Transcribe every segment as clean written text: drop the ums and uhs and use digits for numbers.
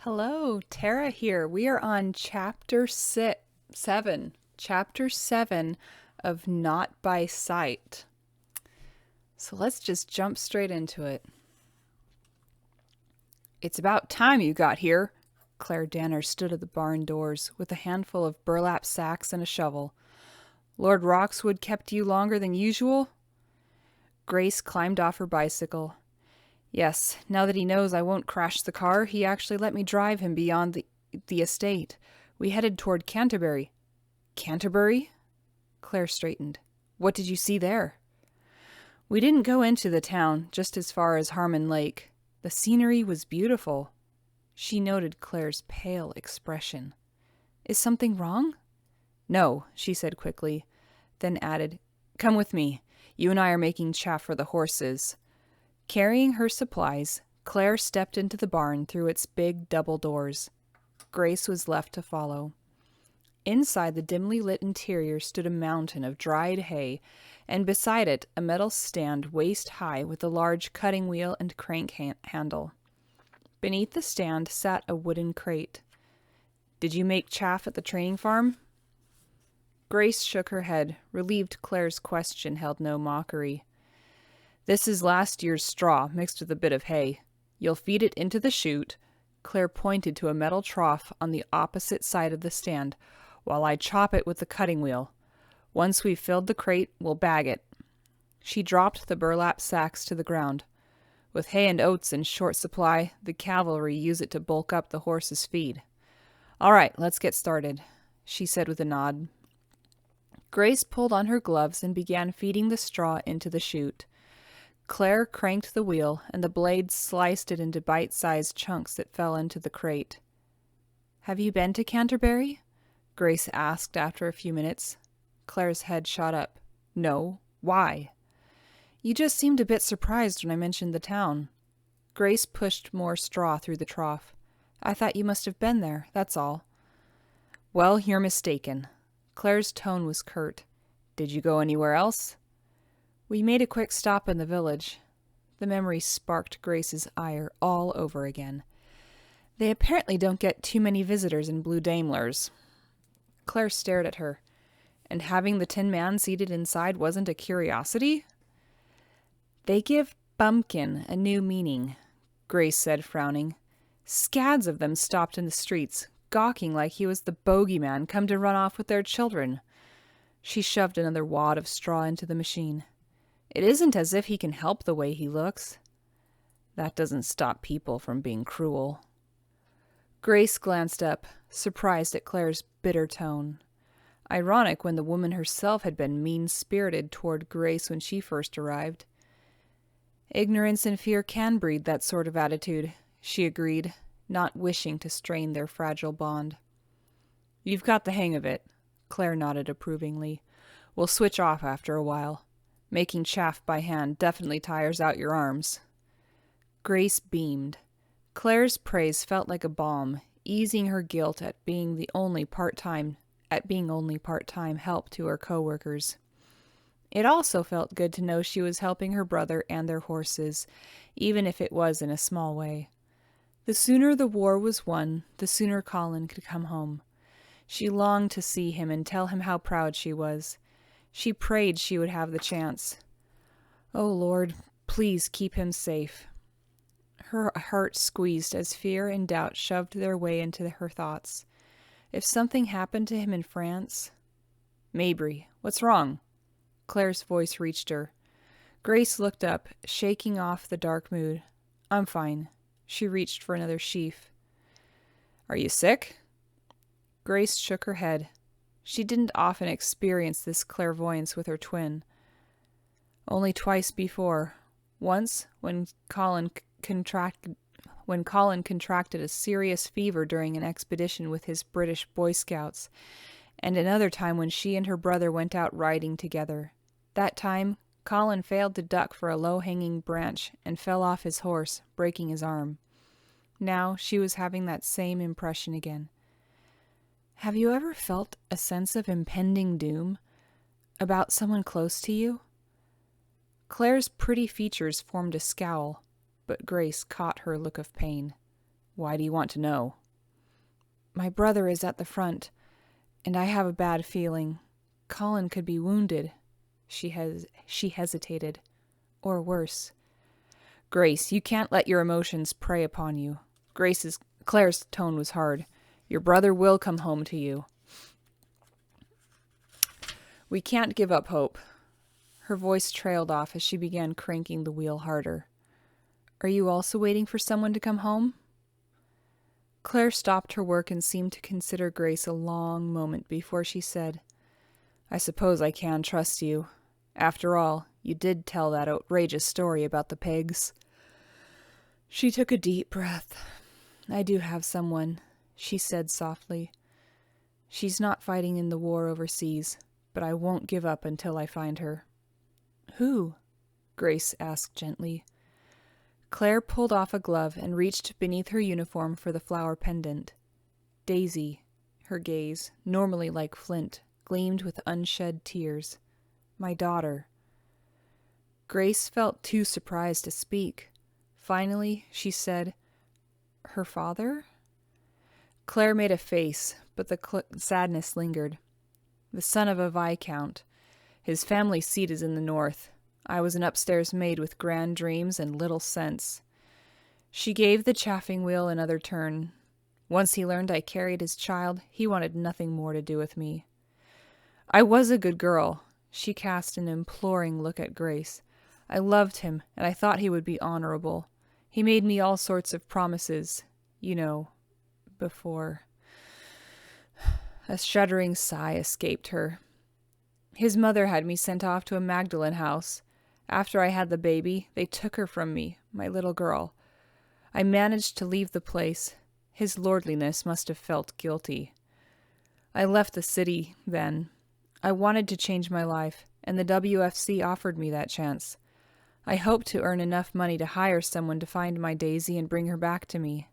Hello, Tara here. We are on chapter 7. Chapter 7 of Not by Sight. So let's just jump straight into it. It's about time you got here. Claire Danner stood at the barn doors with a handful of burlap sacks and a shovel. Lord Roxwood kept you longer than usual? Grace climbed off her bicycle. Yes, now that he knows I won't crash the car, he actually let me drive him beyond the estate. We headed toward Canterbury. Canterbury? Claire straightened. What did you see there? We didn't go into the town, just as far as Harmon Lake. The scenery was beautiful. She noted Claire's pale expression. Is something wrong? No, she said quickly, then added, Come with me. You and I are making chaff for the horses. Carrying her supplies, Claire stepped into the barn through its big double doors. Grace was left to follow. Inside the dimly lit interior stood a mountain of dried hay, and beside it a metal stand waist-high with a large cutting wheel and crank handle. Beneath the stand sat a wooden crate. Did you make chaff at the training farm? Grace shook her head, relieved Claire's question held no mockery. This is last year's straw, mixed with a bit of hay. You'll feed it into the chute. Claire pointed to a metal trough on the opposite side of the stand, while I chop it with the cutting wheel. Once we've filled the crate, we'll bag it. She dropped the burlap sacks to the ground. With hay and oats in short supply, the cavalry use it to bulk up the horses' feed. All right, let's get started, she said with a nod. Grace pulled on her gloves and began feeding the straw into the chute. Claire cranked the wheel, and the blade sliced it into bite-sized chunks that fell into the crate. Have you been to Canterbury? Grace asked after a few minutes. Claire's head shot up. No. Why? You just seemed a bit surprised when I mentioned the town. Grace pushed more straw through the trough. I thought you must have been there, that's all. Well, you're mistaken. Claire's tone was curt. Did you go anywhere else? We made a quick stop in the village. The memory sparked Grace's ire all over again. They apparently don't get too many visitors in blue Daimlers. Claire stared at her. And having the Tin Man seated inside wasn't a curiosity? They give bumpkin a new meaning, Grace said, frowning. Scads of them stopped in the streets, gawking like he was the bogeyman come to run off with their children. She shoved another wad of straw into the machine. It isn't as if he can help the way he looks. That doesn't stop people from being cruel. Grace glanced up, surprised at Claire's bitter tone. Ironic when the woman herself had been mean-spirited toward Grace when she first arrived. Ignorance and fear can breed that sort of attitude, she agreed, not wishing to strain their fragile bond. You've got the hang of it, Claire nodded approvingly. We'll switch off after a while. Making chaff by hand definitely tires out your arms. Grace beamed. Claire's praise felt like a balm, easing her guilt at being only part-time help to her co-workers. It also felt good to know she was helping her brother and their horses, even if it was in a small way. The sooner the war was won, the sooner Colin could come home. She longed to see him and tell him how proud she was. She prayed she would have the chance. Oh, Lord, please keep him safe. Her heart squeezed as fear and doubt shoved their way into her thoughts. If something happened to him in France... Mabry, what's wrong? Claire's voice reached her. Grace looked up, shaking off the dark mood. I'm fine. She reached for another sheaf. Are you sick? Grace shook her head. She didn't often experience this clairvoyance with her twin. Only twice before. Once, when Colin contracted a serious fever during an expedition with his British Boy Scouts, and another time when she and her brother went out riding together. That time, Colin failed to duck for a low-hanging branch and fell off his horse, breaking his arm. Now she was having that same impression again. Have you ever felt a sense of impending doom about someone close to you? Claire's pretty features formed a scowl, but Grace caught her look of pain. Why do you want to know? My brother is at the front, and I have a bad feeling. Colin could be wounded. She hesitated. Or worse. Grace, you can't let your emotions prey upon you. Claire's tone was hard. Your brother will come home to you. We can't give up hope. Her voice trailed off as she began cranking the wheel harder. Are you also waiting for someone to come home? Claire stopped her work and seemed to consider Grace a long moment before she said, I suppose I can trust you. After all, you did tell that outrageous story about the pigs. She took a deep breath. I do have someone, she said softly. She's not fighting in the war overseas, but I won't give up until I find her. Who? Grace asked gently. Claire pulled off a glove and reached beneath her uniform for the flower pendant. Daisy, her gaze, normally like flint, gleamed with unshed tears. My daughter. Grace felt too surprised to speak. Finally, she said, Her father? Claire made a face, but the sadness lingered. The son of a viscount. His family seat is in the north. I was an upstairs maid with grand dreams and little sense. She gave the chaffing wheel another turn. Once he learned I carried his child, he wanted nothing more to do with me. I was a good girl. She cast an imploring look at Grace. I loved him, and I thought he would be honorable. He made me all sorts of promises, before. A shuddering sigh escaped her. His mother had me sent off to a Magdalen house. After I had the baby, they took her from me, my little girl. I managed to leave the place. His lordliness must have felt guilty. I left the city then. I wanted to change my life, and the WFC offered me that chance. I hoped to earn enough money to hire someone to find my Daisy and bring her back to me.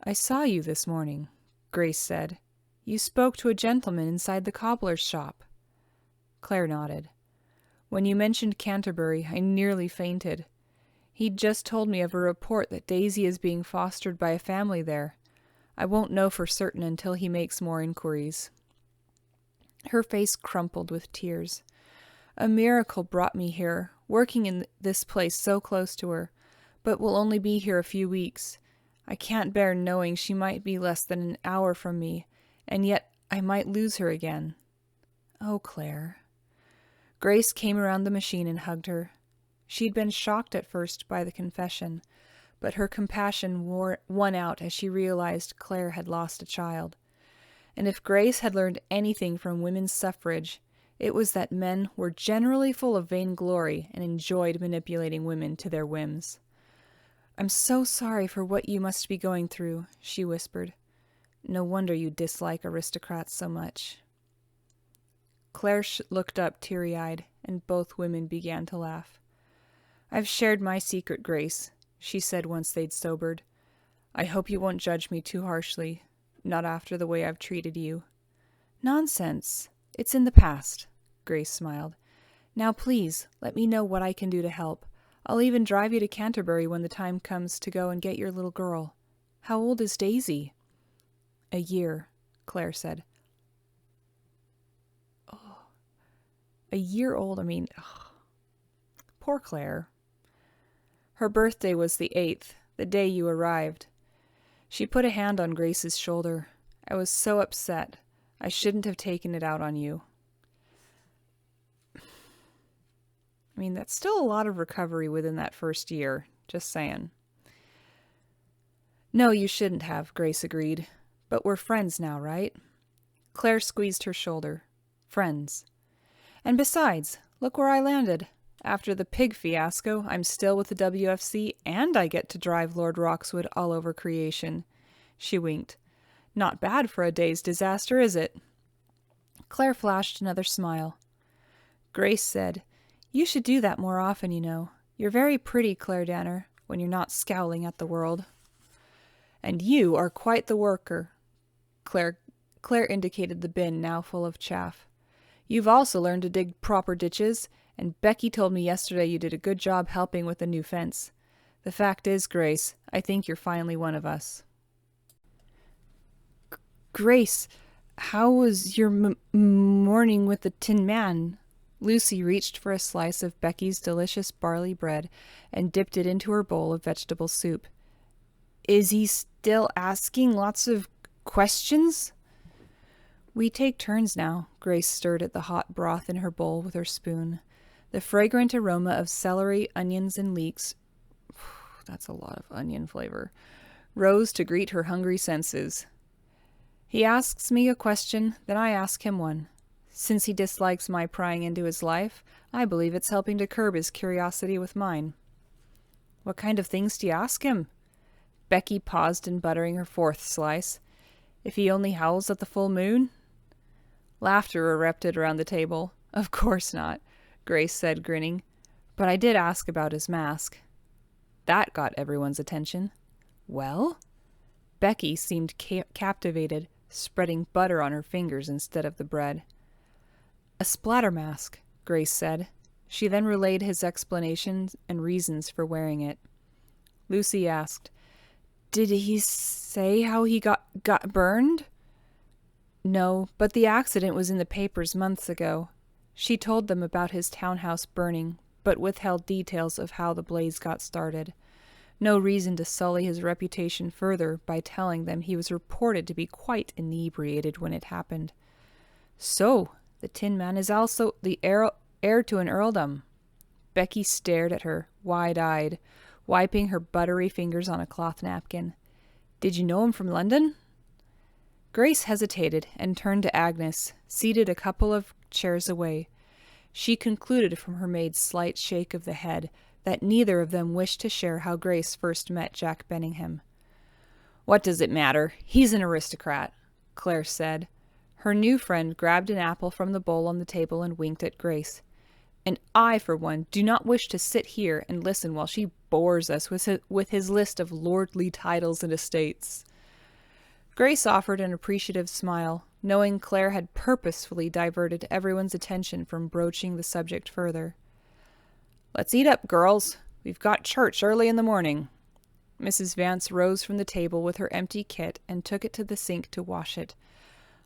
I saw you this morning, Grace said. You spoke to a gentleman inside the cobbler's shop. Claire nodded. When you mentioned Canterbury, I nearly fainted. He'd just told me of a report that Daisy is being fostered by a family there. I won't know for certain until he makes more inquiries. Her face crumpled with tears. A miracle brought me here, working in this place so close to her, but will only be here a few weeks. I can't bear knowing she might be less than an hour from me, and yet I might lose her again. Oh, Claire. Grace came around the machine and hugged her. She'd been shocked at first by the confession, but her compassion won out as she realized Claire had lost a child. And if Grace had learned anything from women's suffrage, it was that men were generally full of vainglory and enjoyed manipulating women to their whims. I'm so sorry for what you must be going through, she whispered. No wonder you dislike aristocrats so much. Claire looked up teary-eyed, and both women began to laugh. I've shared my secret, Grace, she said once they'd sobered. I hope you won't judge me too harshly, not after the way I've treated you. Nonsense. It's in the past, Grace smiled. Now please, let me know what I can do to help. I'll even drive you to Canterbury when the time comes to go and get your little girl. How old is Daisy? A year, Claire said. A year old, poor Claire. Her birthday was the 8th, the day you arrived. She put a hand on Grace's shoulder. I was so upset. I shouldn't have taken it out on you. That's still a lot of recovery within that first year, just saying. No, you shouldn't have, Grace agreed. But we're friends now, right? Claire squeezed her shoulder. Friends. And besides, look where I landed. After the pig fiasco, I'm still with the WFC, and I get to drive Lord Roxwood all over creation. She winked. Not bad for a day's disaster, is it? Claire flashed another smile. Grace said, You should do that more often, You're very pretty, Claire Danner, when you're not scowling at the world. And you are quite the worker. Claire indicated the bin now full of chaff. You've also learned to dig proper ditches, and Becky told me yesterday you did a good job helping with the new fence. The fact is, Grace, I think you're finally one of us. Grace, how was your morning with the Tin Man? Lucy reached for a slice of Becky's delicious barley bread and dipped it into her bowl of vegetable soup. Is he still asking lots of questions? We take turns now. Grace stirred at the hot broth in her bowl with her spoon. The fragrant aroma of celery, onions, and leeks, that's a lot of onion flavor, rose to greet her hungry senses. He asks me a question, then I ask him one. Since he dislikes my prying into his life, I believe it's helping to curb his curiosity with mine. What kind of things do you ask him? Becky paused in buttering her fourth slice. If he only howls at the full moon? Laughter erupted around the table. Of course not, Grace said, grinning. But I did ask about his mask. That got everyone's attention. Well? Becky seemed captivated, spreading butter on her fingers instead of the bread. A splatter mask, Grace said. She then relayed his explanations and reasons for wearing it. Lucy asked, Did he say how he got burned? No, but the accident was in the papers months ago. She told them about his townhouse burning, but withheld details of how the blaze got started. No reason to sully his reputation further by telling them he was reported to be quite inebriated when it happened. So, the Tin Man is also the heir to an earldom. Becky stared at her, wide-eyed, wiping her buttery fingers on a cloth napkin. Did you know him from London? Grace hesitated and turned to Agnes, seated a couple of chairs away. She concluded from her maid's slight shake of the head that neither of them wished to share how Grace first met Jack Benningham. What does it matter? He's an aristocrat, Claire said. Her new friend grabbed an apple from the bowl on the table and winked at Grace. And I, for one, do not wish to sit here and listen while she bores us with his list of lordly titles and estates. Grace offered an appreciative smile, knowing Claire had purposefully diverted everyone's attention from broaching the subject further. Let's eat up, girls. We've got church early in the morning. Mrs. Vance rose from the table with her empty kit and took it to the sink to wash it.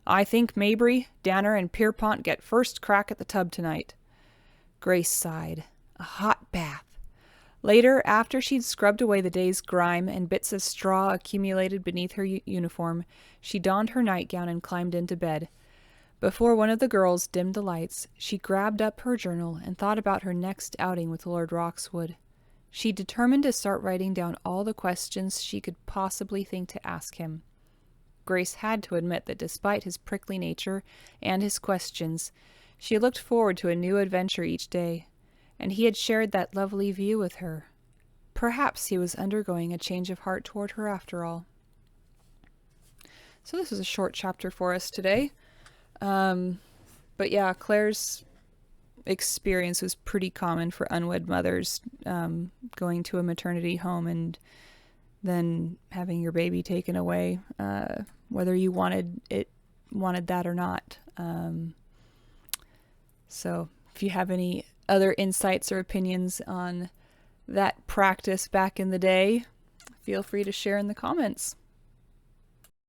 I think Mabry, Danner, and Pierpont get first crack at the tub tonight. Grace sighed. A hot bath. Later, after she'd scrubbed away the day's grime and bits of straw accumulated beneath her uniform, she donned her nightgown and climbed into bed. Before one of the girls dimmed the lights, she grabbed up her journal and thought about her next outing with Lord Roxwood. She determined to start writing down all the questions she could possibly think to ask him. Grace had to admit that despite his prickly nature and his questions, she looked forward to a new adventure each day, and he had shared that lovely view with her. Perhaps he was undergoing a change of heart toward her after all. So this is a short chapter for us today. But yeah, Claire's experience was pretty common for unwed mothers, going to a maternity home and then having your baby taken away, whether you wanted that or not. So if you have any other insights or opinions on that practice back in the day, feel free to share in the comments.